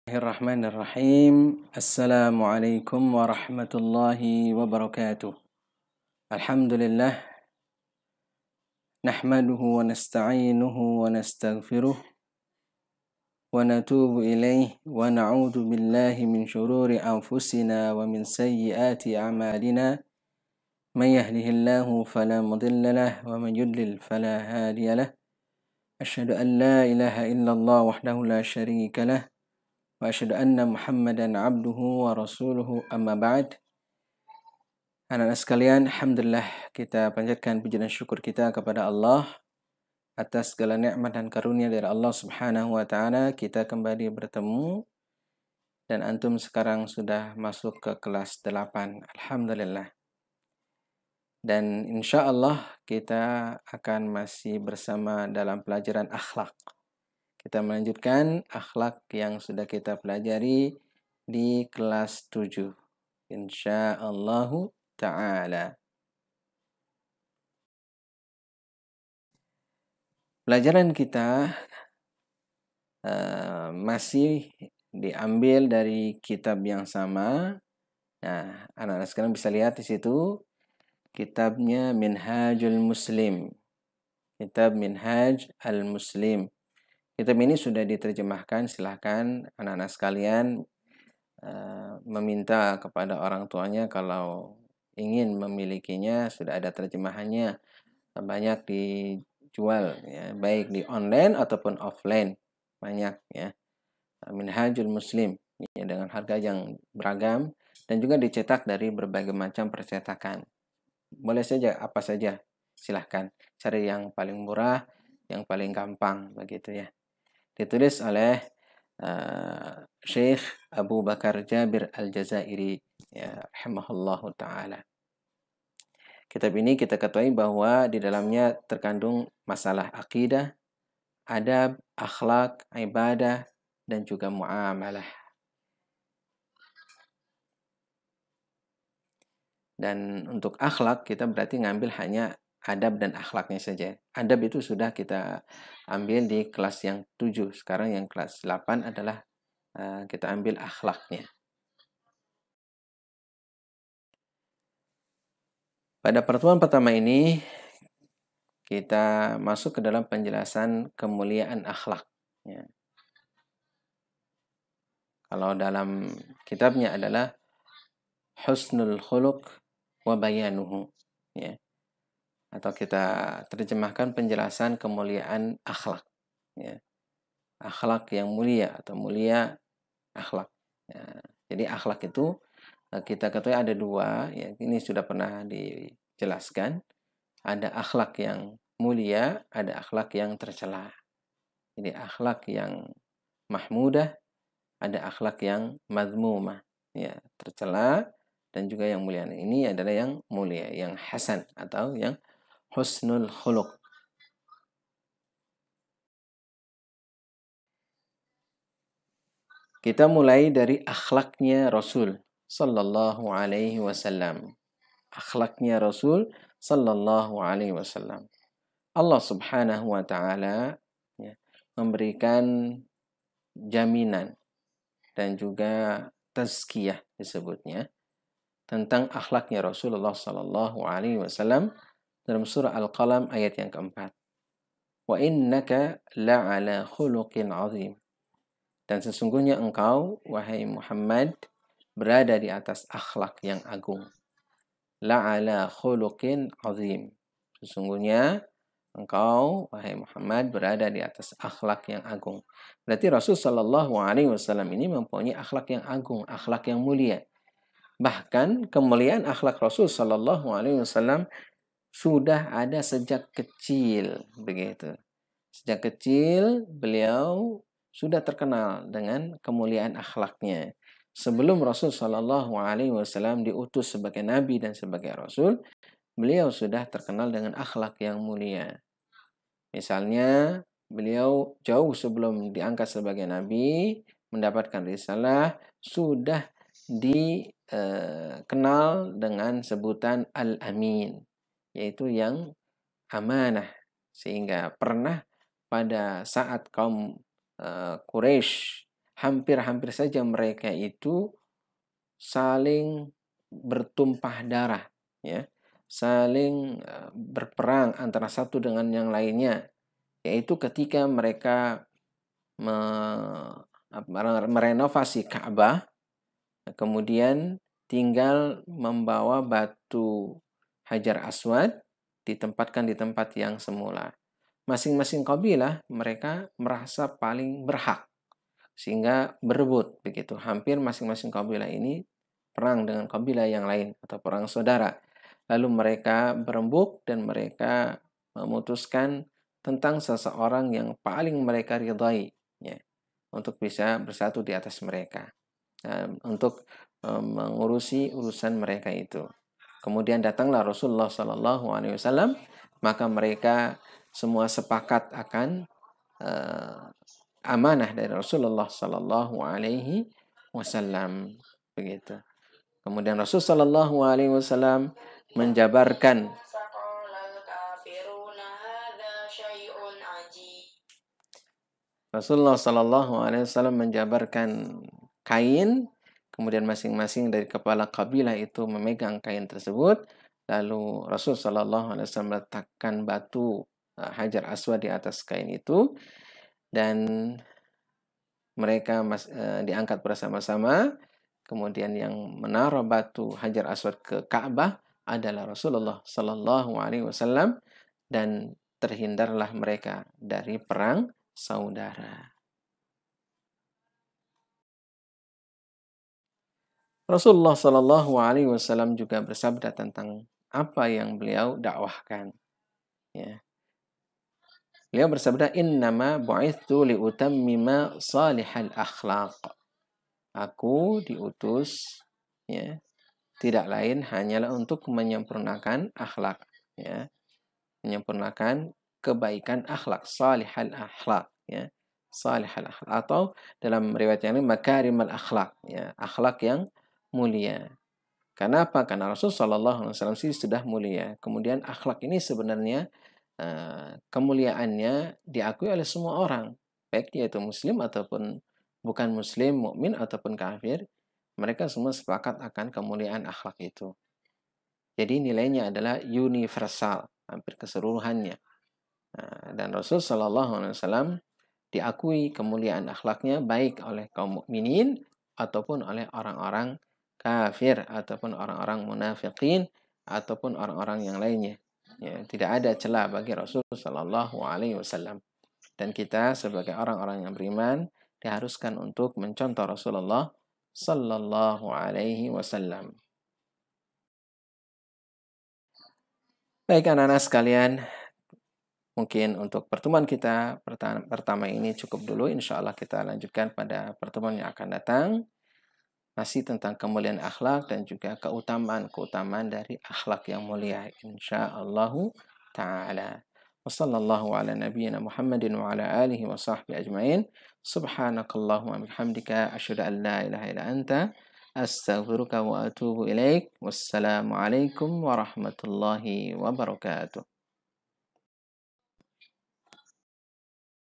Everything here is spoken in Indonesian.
Bismillahirrahmanirrahim. Assalamualaikum warahmatullahi wabarakatuh. Alhamdulillah, nahmaduhu wa nasta'inuhu wa nastaghfiruh wa natubu ilaih wa na'udzu billahi min syururi anfusina wa min sayyiati a'malina. Man yahdihillahu fala mudilla lahu wa man yudlil fala hadiya lahu. Asyhadu an la ilaha illallah wahdahu la syarika lahu. Wa asyhadu anna Muhammadan abduhu wa rasuluhu amma ba'd. Anak-anak sekalian, alhamdulillah kita panjatkan puji dan syukur kita kepada Allah atas segala nikmat dan karunia dari Allah Subhanahu wa taala. Kita kembali bertemu dan antum sekarang sudah masuk ke kelas 8. Alhamdulillah. Dan insya Allah kita akan masih bersama dalam pelajaran akhlak. Kita melanjutkan akhlak yang sudah kita pelajari di kelas 7. Insyaallah ta'ala. Pelajaran kita masih diambil dari kitab yang sama. Nah, anak-anak sekarang bisa lihat di situ kitabnya Minhajul Muslim. Kitab Minhaj al-Muslim. Kitab ini sudah diterjemahkan, silahkan anak-anak sekalian meminta kepada orang tuanya kalau ingin memilikinya, sudah ada terjemahannya, banyak dijual ya, baik di online ataupun offline, banyak ya. Minhajul Muslim ya, dengan harga yang beragam dan juga dicetak dari berbagai macam percetakan. Boleh saja, apa saja, silahkan cari yang paling murah, yang paling gampang begitu ya. Ditulis oleh Syekh Abu Bakar Jabir Al-Jazairi ya, rahimahullahu ta'ala. Kitab ini kita ketahui bahwa di dalamnya terkandung masalah akidah, adab, akhlak, ibadah, dan juga muamalah. Dan untuk akhlak kita berarti ngambil hanya adab dan akhlaknya saja. Adab itu sudah kita ambil di kelas yang 7. Sekarang yang kelas 8 adalah kita ambil akhlaknya. Pada pertemuan pertama ini kita masuk ke dalam penjelasan kemuliaan akhlak. Ya. Kalau dalam kitabnya adalah husnul khuluq wa bayanuhu. Ya. Atau kita terjemahkan penjelasan kemuliaan akhlak. Ya. Akhlak yang mulia atau mulia akhlak. Ya. Jadi akhlak itu kita ketahui ada dua. Ya. Ini sudah pernah dijelaskan. Ada akhlak yang mulia, ada akhlak yang tercela. Jadi akhlak yang mahmudah, ada akhlak yang madmumah, ya, tercela, dan juga yang mulia. Ini adalah yang mulia, yang hasan atau yang husnul khuluq. Kita mulai dari akhlaknya Rasul sallallahu alaihi wasallam. Akhlaknya Rasul sallallahu alaihi wasallam. Allah Subhanahu wa taala ya, memberikan jaminan dan juga tazkiyah disebutnya tentang akhlaknya Rasulullah sallallahu alaihi wasallam dalam surah Al-Qalam ayat yang keempat. Wa innaka la'ala khuluqin azim. Dan sesungguhnya engkau wahai Muhammad berada di atas akhlak yang agung. La'ala khuluqin azim. Sesungguhnya engkau wahai Muhammad berada di atas akhlak yang agung. Berarti Rasul sallallahu alaihi wasallam ini mempunyai akhlak yang agung, akhlak yang mulia. Bahkan kemuliaan akhlak Rasul sallallahu alaihi wasallam sudah ada sejak kecil begitu. Sejak kecil beliau sudah terkenal dengan kemuliaan akhlaknya. Sebelum Rasul sallallahu alaihi wasallam diutus sebagai nabi dan sebagai rasul, beliau sudah terkenal dengan akhlak yang mulia. Misalnya, beliau jauh sebelum diangkat sebagai nabi, mendapatkan risalah, sudah dikenal dengan sebutan Al-Amin, yaitu yang amanah. Sehingga pernah pada saat kaum Quraisy hampir-hampir saja mereka itu saling bertumpah darah, ya, saling berperang antara satu dengan yang lainnya, yaitu ketika mereka merenovasi Ka'bah, kemudian tinggal membawa batu Hajar Aswad ditempatkan di tempat yang semula. Masing-masing kabilah mereka merasa paling berhak sehingga berebut begitu. Hampir masing-masing kabilah ini perang dengan kabilah yang lain atau perang saudara. Lalu mereka berembuk dan mereka memutuskan tentang seseorang yang paling mereka ridhai, ya, untuk bisa bersatu di atas mereka, untuk mengurusi urusan mereka itu. Kemudian datanglah Rasulullah Sallallahu Alaihi Wasallam, maka mereka semua sepakat akan amanah dari Rasulullah Sallallahu Alaihi Wasallam, begitu. Kemudian Rasul Sallallahu Alaihi Wasallam menjabarkan kain, kemudian masing-masing dari kepala kabilah itu memegang kain tersebut, lalu Rasul Sallallahu Alaihi Wasallam meletakkan batu Hajar Aswad di atas kain itu, dan mereka diangkat bersama-sama. Kemudian yang menaruh batu Hajar Aswad ke Ka'bah adalah Rasulullah Sallallahu Alaihi Wasallam, dan terhindarlah mereka dari perang saudara. Rasulullah Sallallahu Alaihi Wasallam juga bersabda tentang apa yang beliau dakwahkan. Ya. Beliau bersabda, "Innama bu'itsu liutammima salihal akhlaq." Aku diutus, ya, tidak lain hanyalah untuk menyempurnakan akhlak, ya, menyempurnakan kebaikan akhlak, salihal akhlak, ya, salihal akhlak, atau dalam riwayat yang lain makarimal akhlak, ya, akhlak yang mulia. Karena apa? Karena Rasul Shallallahu Alaihi Wasallam sih sudah mulia. Kemudian akhlak ini sebenarnya kemuliaannya diakui oleh semua orang, baik dia itu muslim ataupun bukan muslim, mukmin ataupun kafir, mereka semua sepakat akan kemuliaan akhlak itu. Jadi nilainya adalah universal, hampir keseluruhannya. Dan Rasul Shallallahu Alaihi Wasallam diakui kemuliaan akhlaknya baik oleh kaum mukminin ataupun oleh orang-orang kafir ataupun orang-orang munafikin ataupun orang-orang yang lainnya. Ya, tidak ada celah bagi Rasul Shallallahu Alaihi Wasallam. Dan kita sebagai orang-orang yang beriman diharuskan untuk mencontoh Rasulullah Sallallahu Alaihi Wasallam. Baik anak-anak sekalian, mungkin untuk pertemuan kita pertama ini cukup dulu. Insya Allah kita lanjutkan pada pertemuan yang akan datang. Masih tentang kemuliaan akhlak dan juga keutamaan dari akhlak yang mulia. Insya Allah ta'ala. Wassallallahu ala nabiyyina Muhammadin wa ala alihi wa sahbihi ajma'in. Subhanakallahumma bihamdika asyhadu an la ilaha illa anta astaghfiruka wa atubu ilaik. Wassalamu alaikum warahmatullahi wabarakatuh.